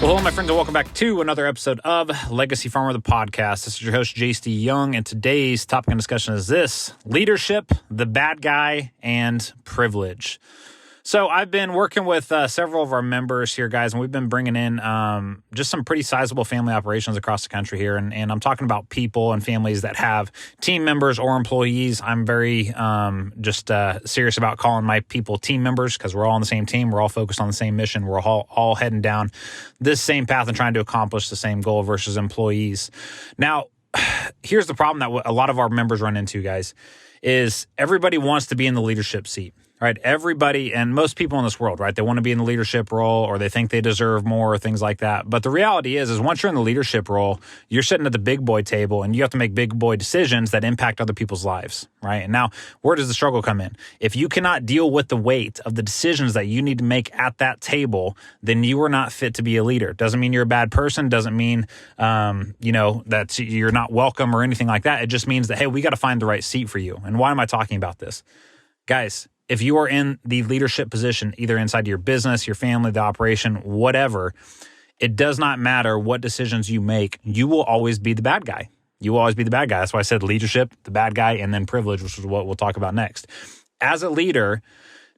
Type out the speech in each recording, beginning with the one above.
Well, hello, my friends, and welcome back to another episode of Legacy Farmer, the podcast. This is your host, JC Young, and today's topic of discussion is this: leadership, the bad guy, and privilege. So I've been working with several of our members here, guys, and we've been bringing in just some pretty sizable family operations across the country here. And I'm talking about people and families that have team members or employees. I'm very serious about calling my people team members because we're all on the same team. We're all focused on the same mission. We're all heading down this same path and trying to accomplish the same goal versus employees. Now, here's the problem that a lot of our members run into, guys, is everybody wants to be in the leadership seat. Right, everybody and most people in this world, right? They want to be in the leadership role, or they think they deserve more, or things like that. But the reality is once you're in the leadership role, you're sitting at the big boy table, and you have to make big boy decisions that impact other people's lives, right? And now, where does the struggle come in? If you cannot deal with the weight of the decisions that you need to make at that table, then you are not fit to be a leader. Doesn't mean you're a bad person. Doesn't mean that you're not welcome or anything like that. It just means that, hey, we got to find the right seat for you. And why am I talking about this, guys? If you are in the leadership position, either inside your business, your family, the operation, whatever, it does not matter what decisions you make. You will always be the bad guy. You will always be the bad guy. That's why I said leadership, the bad guy, and then privilege, which is what we'll talk about next. As a leader,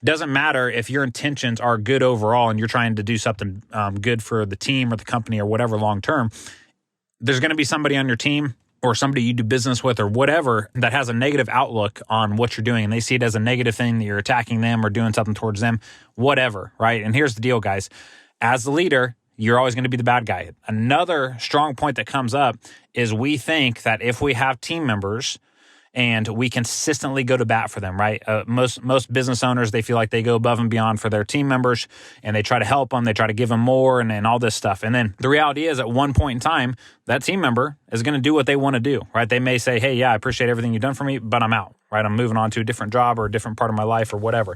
doesn't matter if your intentions are good overall and you're trying to do something good for the team or the company or whatever long term. There's going to be somebody on your team or somebody you do business with or whatever that has a negative outlook on what you're doing, and they see it as a negative thing that you're attacking them or doing something towards them, whatever, right? And here's the deal, guys. As the leader, you're always going to be the bad guy. Another strong point that comes up is we think that if we have team members and we consistently go to bat for them, right? Most business owners, they feel like they go above and beyond for their team members, and they try to help them. They try to give them more and all this stuff. And then the reality is at one point in time, that team member is going to do what they want to do, right? They may say, hey, yeah, I appreciate everything you've done for me, but I'm out, right? I'm moving on to a different job or a different part of my life or whatever.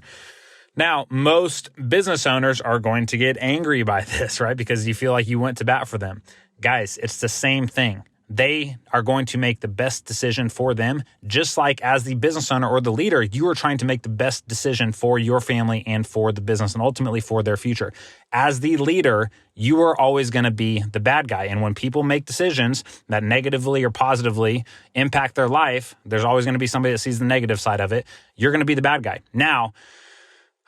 Now, most business owners are going to get angry by this, right? Because you feel like you went to bat for them. Guys, it's the same thing. They are going to make the best decision for them, just like as the business owner or the leader, you are trying to make the best decision for your family and for the business and ultimately for their future. As the leader, you are always going to be the bad guy. And when people make decisions that negatively or positively impact their life, there's always going to be somebody that sees the negative side of it. You're going to be the bad guy. Now,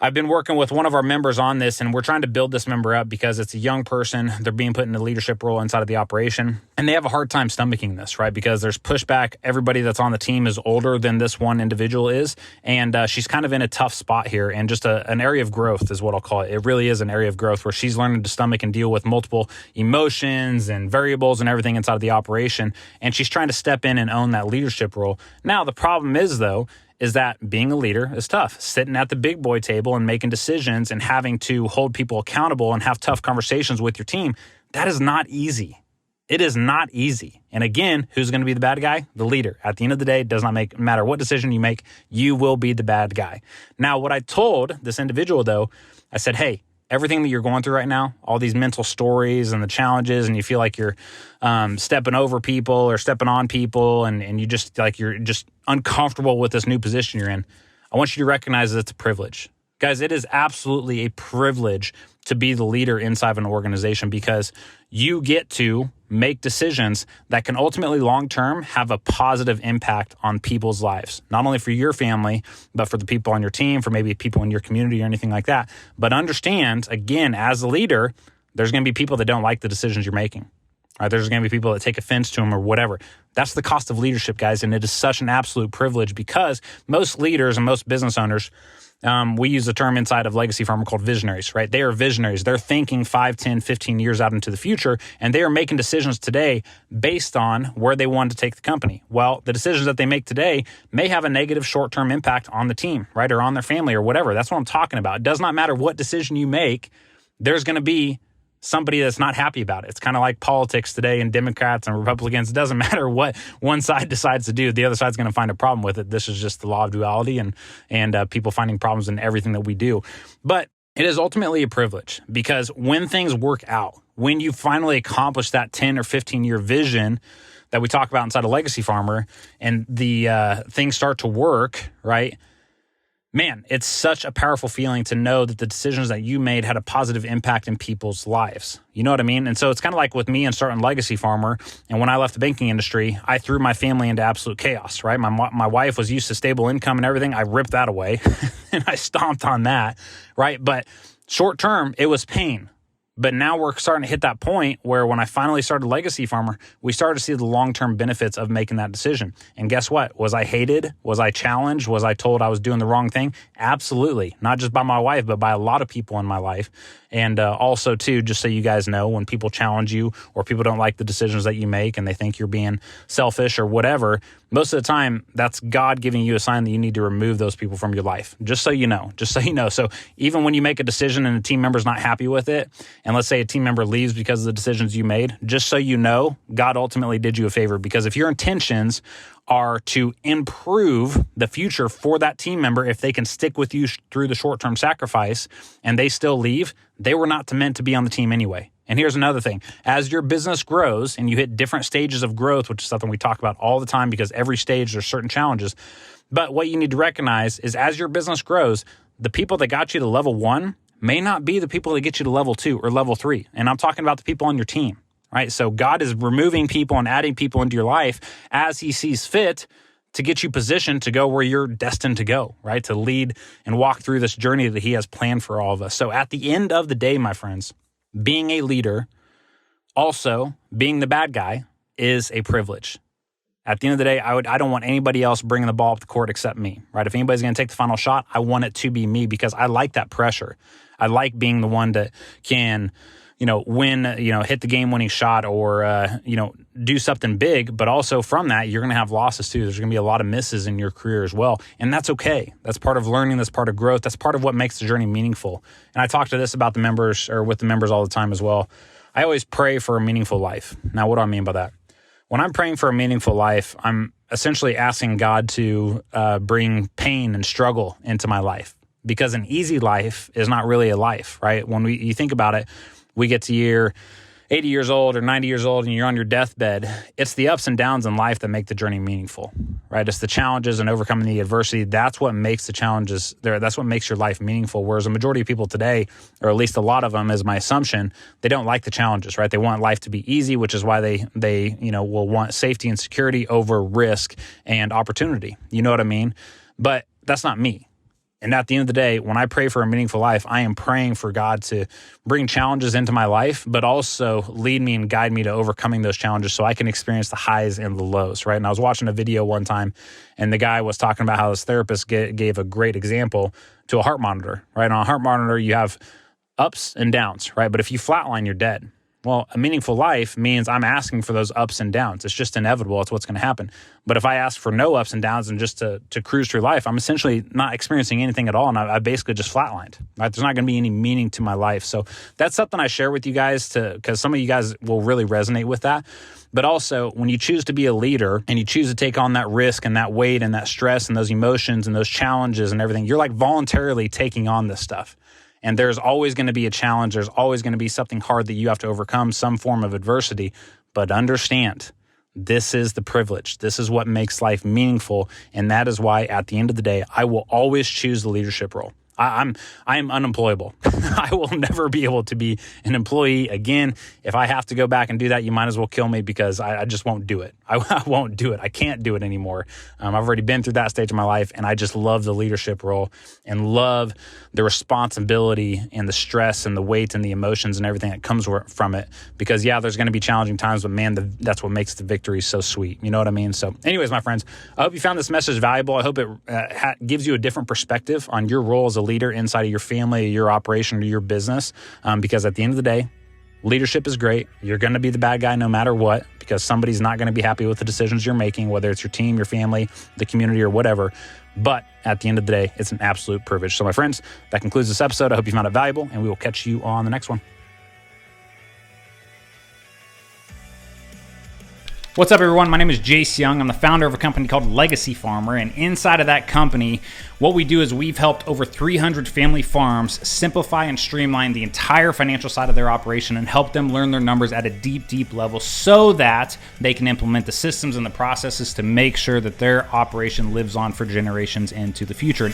I've been working with one of our members on this, and we're trying to build this member up because it's a young person. They're being put in a leadership role inside of the operation, and they have a hard time stomaching this, right? Because there's pushback. Everybody that's on the team is older than this one individual is, and she's kind of in a tough spot here, and just an area of growth is what I'll call it. It really is an area of growth where she's learning to stomach and deal with multiple emotions and variables and everything inside of the operation, and she's trying to step in and own that leadership role. Now, the problem is, though, is that being a leader is tough. Sitting at the big boy table and making decisions and having to hold people accountable and have tough conversations with your team, that is not easy. It is not easy. And again, who's going to be the bad guy? The leader. At the end of the day, it does not matter what decision you make, you will be the bad guy. Now, what I told this individual, though, I said, hey, everything that you're going through right now, all these mental stories and the challenges, and you feel like you're stepping over people or stepping on people, and you just like you're just uncomfortable with this new position you're in, I want you to recognize that it's a privilege. Guys, it is absolutely a privilege to be the leader inside of an organization because you get to make decisions that can ultimately long-term have a positive impact on people's lives, not only for your family, but for the people on your team, for maybe people in your community or anything like that. But understand, again, as a leader, there's going to be people that don't like the decisions you're making. Right? There's going to be people that take offense to them or whatever. That's the cost of leadership, guys, and it is such an absolute privilege because most leaders and most business owners, we use a term inside of Legacy Farmer called visionaries, right? They are visionaries. They're thinking 5, 10, 15 years out into the future, and they are making decisions today based on where they want to take the company. Well, the decisions that they make today may have a negative short-term impact on the team, right? Or on their family or whatever. That's what I'm talking about. It does not matter what decision you make. There's going to be somebody that's not happy about it. It's kind of like politics today and Democrats and Republicans. It doesn't matter what one side decides to do. The other side's going to find a problem with it. This is just the law of duality and people finding problems in everything that we do. But it is ultimately a privilege because when things work out, when you finally accomplish that 10 or 15-year vision that we talk about inside a Legacy Farmer and the things start to work, right? man, it's such a powerful feeling to know that the decisions that you made had a positive impact in people's lives. You know what I mean? And so it's kind of like with me and starting Legacy Farmer. And when I left the banking industry, I threw my family into absolute chaos, right? My wife was used to stable income and everything. I ripped that away and I stomped on that, right? But short term, it was pain. But now we're starting to hit that point where when I finally started Legacy Farmer, we started to see the long-term benefits of making that decision. And guess what? Was I hated? Was I challenged? Was I told I was doing the wrong thing? Absolutely. Not just by my wife, but by a lot of people in my life. And also, too, just so you guys know, when people challenge you or people don't like the decisions that you make and they think you're being selfish or whatever, most of the time, that's God giving you a sign that you need to remove those people from your life. Just so you know. So even when you make a decision and a team member's not happy with it, and let's say a team member leaves because of the decisions you made, just so you know, God ultimately did you a favor. Because if your intentions are to improve the future for that team member, if they can stick with you through the short-term sacrifice and they still leave, they were not meant to be on the team anyway. And here's another thing. As your business grows and you hit different stages of growth, which is something we talk about all the time because every stage there's certain challenges. But what you need to recognize is as your business grows, the people that got you to level 1 may not be the people that get you to level 2 or level 3. And I'm talking about the people on your team. Right? So God is removing people and adding people into your life as he sees fit to get you positioned to go where you're destined to go, right? To lead and walk through this journey that he has planned for all of us. So at the end of the day, my friends, being a leader, also being the bad guy, is a privilege. At the end of the day, I don't want anybody else bringing the ball up the court except me, right? If anybody's going to take the final shot, I want it to be me because I like that pressure. I like being the one that can win, hit the game-winning shot or, do something big. But also from that, you're going to have losses too. There's going to be a lot of misses in your career as well. And that's okay. That's part of learning. That's part of growth. That's part of what makes the journey meaningful. And I talk to this about the members or with the members all the time as well. I always pray for a meaningful life. Now, what do I mean by that? When I'm praying for a meaningful life, I'm essentially asking God to bring pain and struggle into my life because an easy life is not really a life, right? When you think about it, we get to year 80 years old or 90 years old and you're on your deathbed. It's the ups and downs in life that make the journey meaningful, right? It's the challenges and overcoming the adversity. That's what makes the challenges there. That's what makes your life meaningful. Whereas a majority of people today, or at least a lot of them is my assumption, they don't like the challenges, right? They want life to be easy, which is why they will want safety and security over risk and opportunity. You know what I mean? But that's not me. And at the end of the day, when I pray for a meaningful life, I am praying for God to bring challenges into my life, but also lead me and guide me to overcoming those challenges so I can experience the highs and the lows, right? And I was watching a video one time, and the guy was talking about how his therapist gave a great example to a heart monitor, right? On a heart monitor, you have ups and downs, right? But if you flatline, you're dead. Well, a meaningful life means I'm asking for those ups and downs. It's just inevitable. It's what's going to happen. But if I ask for no ups and downs and just to cruise through life, I'm essentially not experiencing anything at all. And I basically just flatlined, right? There's not going to be any meaning to my life. So that's something I share with you guys because some of you guys will really resonate with that. But also when you choose to be a leader and you choose to take on that risk and that weight and that stress and those emotions and those challenges and everything, you're like voluntarily taking on this stuff. And there's always going to be a challenge. There's always going to be something hard that you have to overcome, some form of adversity. But understand, this is the privilege. This is what makes life meaningful. And that is why at the end of the day, I will always choose the leadership role. I am unemployable. I will never be able to be an employee again. If I have to go back and do that, you might as well kill me because I just won't do it. I won't do it. I can't do it anymore. I've already been through that stage of my life, and I just love the leadership role and love the responsibility and the stress and the weight and the emotions and everything that comes from it. Because, yeah, there's going to be challenging times, but, man, that's what makes the victory so sweet. You know what I mean? So anyways, my friends, I hope you found this message valuable. I hope it gives you a different perspective on your role as a leader inside of your family, your operation, or your business. Because at the end of the day, leadership is great. You're going to be the bad guy no matter what, because somebody's not going to be happy with the decisions you're making, whether it's your team, your family, the community, or whatever. But at the end of the day, it's an absolute privilege. So my friends, that concludes this episode. I hope you found it valuable, and we will catch you on the next one. What's up, everyone? My name is Jace Young. I'm the founder of a company called Legacy Farmer, and inside of that company, what we do is we've helped over 300 family farms simplify and streamline the entire financial side of their operation and help them learn their numbers at a deep, deep level so that they can implement the systems and the processes to make sure that their operation lives on for generations into the future.